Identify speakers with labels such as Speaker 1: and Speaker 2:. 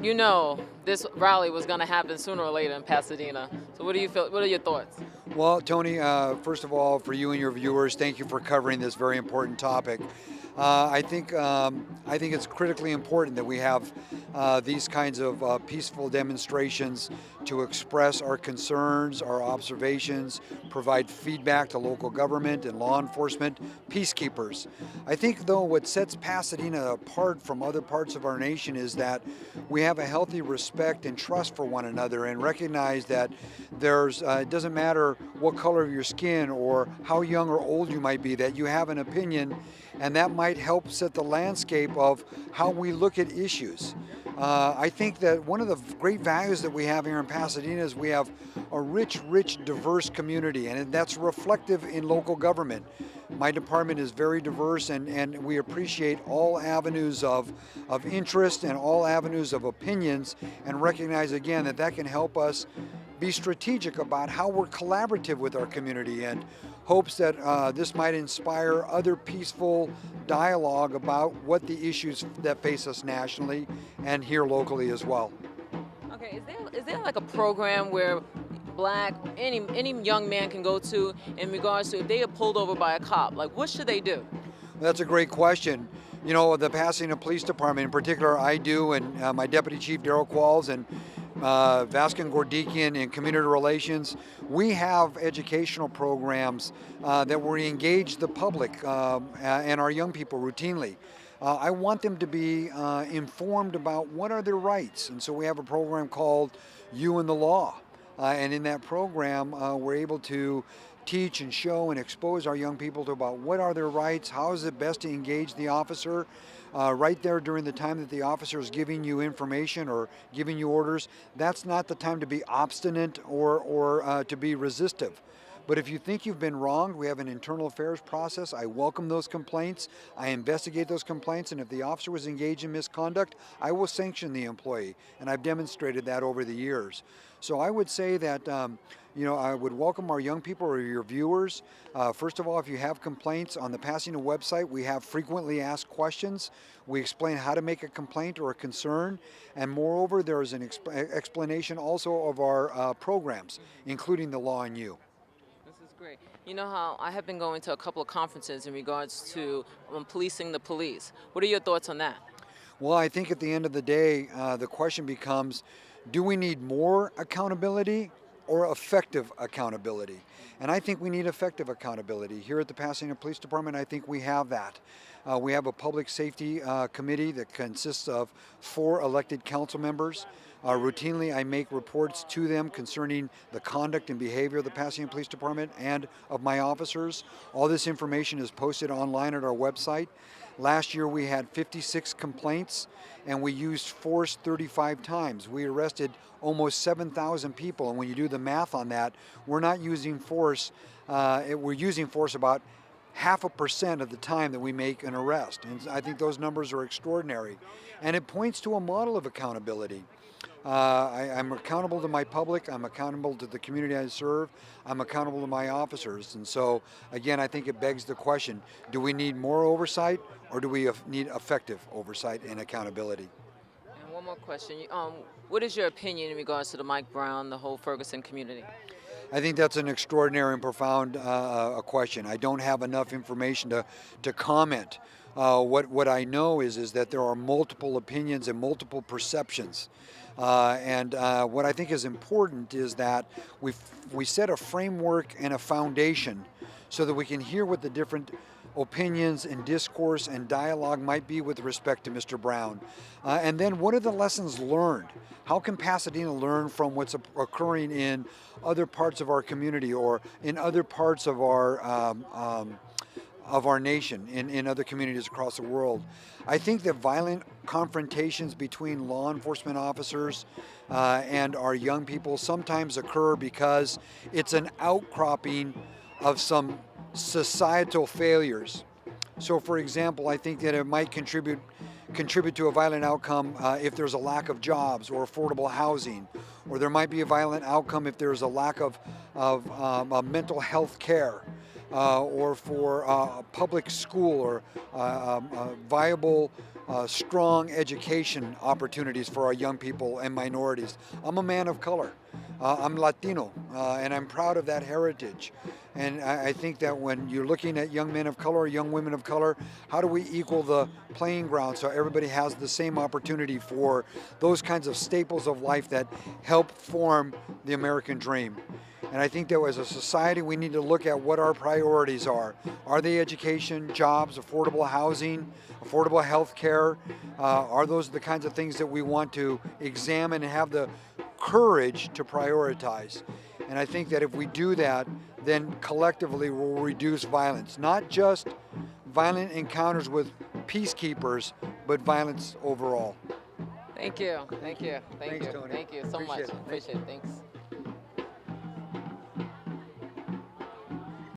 Speaker 1: You know, this rally was going to happen sooner or later in Pasadena. So what do you feel? What are your thoughts?
Speaker 2: Well, Tony, first of all, for you and your viewers, thank you for covering this very important topic. I think it's critically important that we have these kinds of peaceful demonstrations to express our concerns, our observations, provide feedback to local government and law enforcement, peacekeepers. I think, though, what sets Pasadena apart from other parts of our nation is that we have a healthy respect and trust for one another, and recognize that it doesn't matter what color of your skin or how young or old you might be, that you have an opinion, and that might help set the landscape of how we look at issues. I think that one of the great values that we have here in Pasadena is we have a rich, diverse community, and that's reflective in local government. My department is very diverse, and we appreciate all avenues of interest and all avenues of opinions, and recognize again that that can help us be strategic about how we're collaborative with our community, and hopes that this might inspire other peaceful dialogue about what the issues that face us nationally and here locally as well.
Speaker 1: Okay, is there like a program where any young man can go to in regards to if they are pulled over by a cop? Like, what should they do?
Speaker 2: That's a great question. You know, the Pasadena Police Department in particular, I do, and my Deputy Chief Daryl Qualls and Vaskin Gordikian in Community Relations, we have educational programs that we engage the public and our young people routinely. I want them to be informed about what are their rights, and so we have a program called You and the Law. And in that program, we're able to teach and show and expose our young people to about what are their rights, how is it best to engage the officer right there during the time that the officer is giving you information or giving you orders. That's not the time to be obstinate or to be resistive. But if you think you've been wronged, we have an internal affairs process. I welcome those complaints. I investigate those complaints, and if the officer was engaged in misconduct, I will sanction the employee, and I've demonstrated that over the years. So I would say that I would welcome our young people or your viewers. First of all, if you have complaints, on the Pasadena website, we have frequently asked questions. We explain how to make a complaint or a concern, and moreover, there is an explanation also of our programs, including the Law and You.
Speaker 1: This is great. You know how I have been going to a couple of conferences in regards to policing the police. What are your thoughts on that?
Speaker 2: Well, I think at the end of the day, the question becomes, do we need more accountability or effective accountability? And I think we need effective accountability. Here at the Pasadena Police Department, I think we have that. We have a public safety committee that consists of 4 elected council members. Routinely, I make reports to them concerning the conduct and behavior of the Pasadena Police Department and of my officers. All this information is posted online at our website. Last year, we had 56 complaints, and we used force 35 times. We arrested almost 7,000 people, and when you do the math on that, we're not using force. We're using force about 0.5% of the time that we make an arrest. And I think those numbers are extraordinary. And it points to a model of accountability. I'm accountable to my public, I'm accountable to the community I serve, I'm accountable to my officers. And so, again, I think it begs the question, do we need more oversight, or do we need effective oversight and accountability?
Speaker 1: And one more question. What is your opinion in regards to the Mike Brown, the whole Ferguson community?
Speaker 2: I think that's an extraordinary and profound question. I don't have enough information to comment. What I know is that there are multiple opinions and multiple perceptions. And what I think is important is that we set a framework and a foundation so that we can hear what the different opinions and discourse and dialogue might be with respect to Mr. Brown. And then what are the lessons learned? How can Pasadena learn from what's occurring in other parts of our community or in other parts of our nation, in other communities across the world? I think that violent confrontations between law enforcement officers and our young people sometimes occur because it's an outcropping of some societal failures. So, for example, I think that it might contribute to a violent outcome if there's a lack of jobs or affordable housing, or there might be a violent outcome if there's a lack of mental health care, or for public school or viable strong education opportunities for our young people and minorities. I'm a man of color. I'm Latino, and I'm proud of that heritage. And I think that when you're looking at young men of color, young women of color, how do we equal the playing ground so everybody has the same opportunity for those kinds of staples of life that help form the American dream? And I think that as a society, we need to look at what our priorities are. Are they education, jobs, affordable housing, affordable health care? Are those the kinds of things that we want to examine and have the courage to prioritize? And I think that if we do that, then collectively we'll reduce violence. Not just violent encounters with peacekeepers, but violence overall.
Speaker 1: Thank you. Thank you. Thank
Speaker 2: Thanks,
Speaker 1: you.
Speaker 2: Toni.
Speaker 1: Thank you so
Speaker 2: Appreciate
Speaker 1: much.
Speaker 2: it.
Speaker 1: Appreciate it. Thanks.